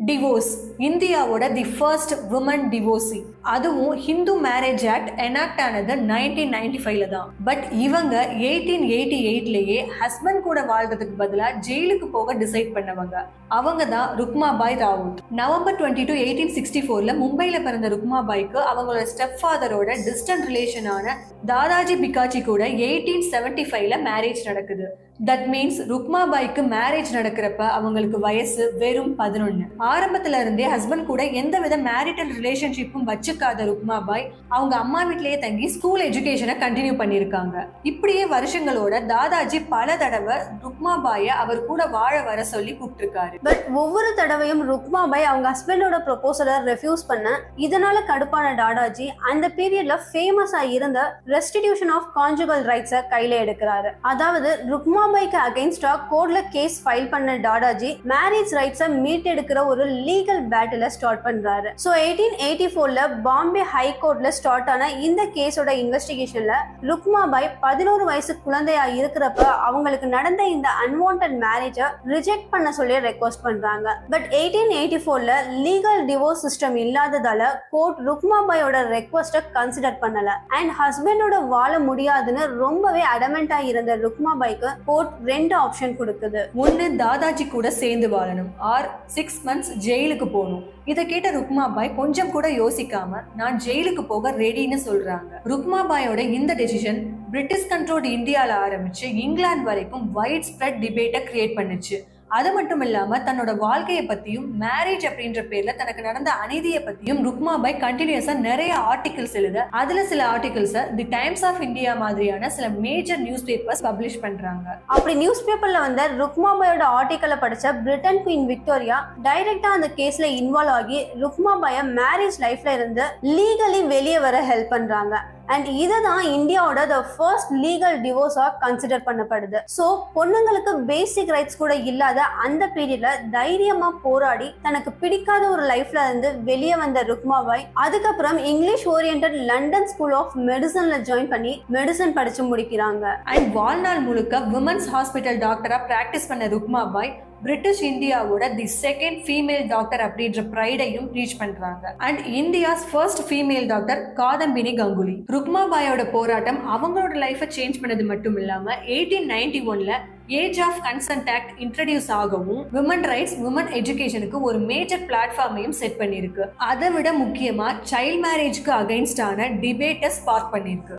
Divorce இந்தியாவோட the first woman divorcee. அதுவும் Hindu marriage act enact ஆனது 1995ல தான். பட் இவங்க 1888லயே ஹஸ்பண்ட் கூட வாழ்றதுக்கு பதிலாக ஜெயிலுக்கு போக டிசைட் பண்ணவங்க. அவங்க தான் ருக்மாபாய் ராவுத். நவம்பர் 22, 1864ல மும்பைல பிறந்த ருக்மாபாய்க்கு அவங்களோட ஸ்டெப் ஃபாதரோட டிஸ்டன்ட் ரிலேஷனான தாதாஜி பிகாச்சி கூட 1875ல மேரேஜ் நடக்குது. தட் மீன்ஸ் ருக்மாபாய்க்கு மேரேஜ் நடக்கிறப்ப அவங்களுக்கு வயசு வெறும் 11. ஆரம்பத்துல இருந்தே ஹஸ்பண்ட் கூட எந்த வித மேரிட்டல் ரிலேஷன்ஷிப்பும் வச்சுக்காத ருக்மாபாய் அவங்க அம்மா வீட்லயே தங்கி ஸ்கூல் எஜுகேஷனை கண்டினியூ பண்ணிருக்காங்க. இப்படியே வருஷங்களோட தாதாஜி பல தடவை ருக்மாபாயை அவர் கூட வாழ வர சொல்லி கூப்பிட்டுருக்காரு. பட் ஒவ்வொரு தடவையும் ருக்மாபாய் அவங்க ஹஸ்பண்டோட ப்ரொபோசலை ரெஃப்யூஸ் பண்ண இதனால கடுப்பான தாதாஜி அந்த பீரியட்ல ஃபேமஸா இருந்த ரெஸ்டிடியூஷன் ஆஃப் கான்ஜுகல் ரைட்ஸை கையில எடுக்கிறாரு. அதாவது ருக்மாபாய்க்கு அகைன்ஸ்டா கோர்ட்ல கேஸ் ஃபைல் பண்ண தாதாஜி மேரேஜ் ரைட்ஸை மீட்டெடுக்கிற ஒரு லீகல் பேட்டில ஸ்டார்ட் பண்றாரு. ஸோ 1884ல பாம்பே ஹை கோர்ட்ல ஸ்டார்ட் ஆன இந்த கேஸோட இன்வெஸ்டிகேஷன்ல ருக்மாபாய் 11 வயசு குழந்தையா இருக்கிறப்ப அவங்களுக்கு நடந்த இந்த அன்வான்ட் மேரேஜை ரிஜெக்ட் பண்ண சொல்லி ரெக்வஸ்ட் பண்றாங்க. பட் 1884ல லீகல் டிவோர்ஸ் சிஸ்டம் இல்லாததால கோர்ட் ருக்மாபாயோட ரெக்வஸ்ட கன்சிடர் பண்ணல அண்ட் ஹஸ்பண்டோட வாழ முடியாதுன்னு ரொம்பவே அடமெண்டா இருந்த ருக்மாபாய்க்கு கோர்ட் 2 ஆப்ஷன் கொடுக்குது. ஒன்னு தாதாஜி கூட சேர்ந்து வாழணும் ஆர் 6 months ஜெயிலுக்கு போகணும். இதை கேட்ட ருக்மாபாய் கொஞ்சம் கூட யோசிக்காம நான் ஜெயிலுக்கு போக ரெடின்னு சொல்றாங்க. ருக்மாபாயோட இந்த டெசிஷன் பிரிட்டிஷ் கண்ட்ரோல்டு இந்தியால ஆரம்பிச்சு இங்கிலாந்து வரைக்கும் வைட் ஸ்ப்ரெட் டிபேட்டை கிரியேட் பண்ணுச்சு. அது மட்டும் இல்லாம தன்னோட வாழ்க்கையை பத்தியும் மேரேஜ் அப்படின்ற பேர்ல தனக்கு நடந்த அநீதியை பத்தியும் ருக்மாபாய் கண்டினியூஸா நிறைய ஆர்டிகல்ஸ் எழுத அதுல சில ஆர்டிகல்ஸை தி டைம்ஸ் ஆஃப் இந்தியா மாதிரியான சில மேஜர் நியூஸ் பேப்பர்ஸ் பப்ளிஷ் பண்றாங்க. அப்படி நியூஸ் பேப்பர்ல வந்த ருக்மாபாயோட ஆர்டிக்கலை படிச்ச பிரிட்டன் குவீன் விக்டோரியா டைரக்டா அந்த கேஸ்ல இன்வால்வ் ஆகி ருக்மாபாய மேரேஜ் லைஃப்ல இருந்து லீகலி வெளியே வர ஹெல்ப் பண்றாங்க. அண்ட் இதுதான் இந்தியாவோட த ஃபர்ஸ்ட் லீகல் டிவோர்ஸா கன்சிடர் பண்ணப்படுது. ஸோ பொண்ணுங்களுக்கு பேசிக் ரைட்ஸ் கூட இல்லாத அந்த பீரியட்ல தைரியமா போராடி தனக்கு பிடிக்காத ஒரு லைஃப்ல இருந்து வெளியே வந்த ருக்மாபாய் அதுக்கப்புறம் English orient London school of மெடிசன்ல ஜாயின் பண்ணி மெடிசன் படிச்சு முடிக்கிறாங்க. அண்ட் வாழ்நாள் முழுக்க விமன்ஸ் ஹாஸ்பிட்டல் டாக்டரா பிராக்டிஸ் பண்ண ருக்மாபாய் பிரிட்டிஷ் இந்தியாவோட தி செகண்ட் ஃபீமேல் டாக்டர் அப்படின்ற ப்ரைடையும் ரீச் பண்றாங்க. And India's first female doctor Kadambini Ganguly. ருக்மாபாயோட போராட்டம் அவங்களோட லைஃபை சேஞ்ச் பண்ணது மட்டும் இல்லாம 1891ல age of consent act introduce ஆகவும் விமன் ரைட்ஸ் விமன் எஜுகேஷனுக்கு ஒரு மேஜர் பிளாட்ஃபார்மையும் செட் பண்ணிருக்கு. அதை விட முக்கியமா சைல்ட் மேரேஜ்க்கு அகைன்ஸ்டான டிபேட்டை ஸ்பார்க் பண்ணிருக்கு.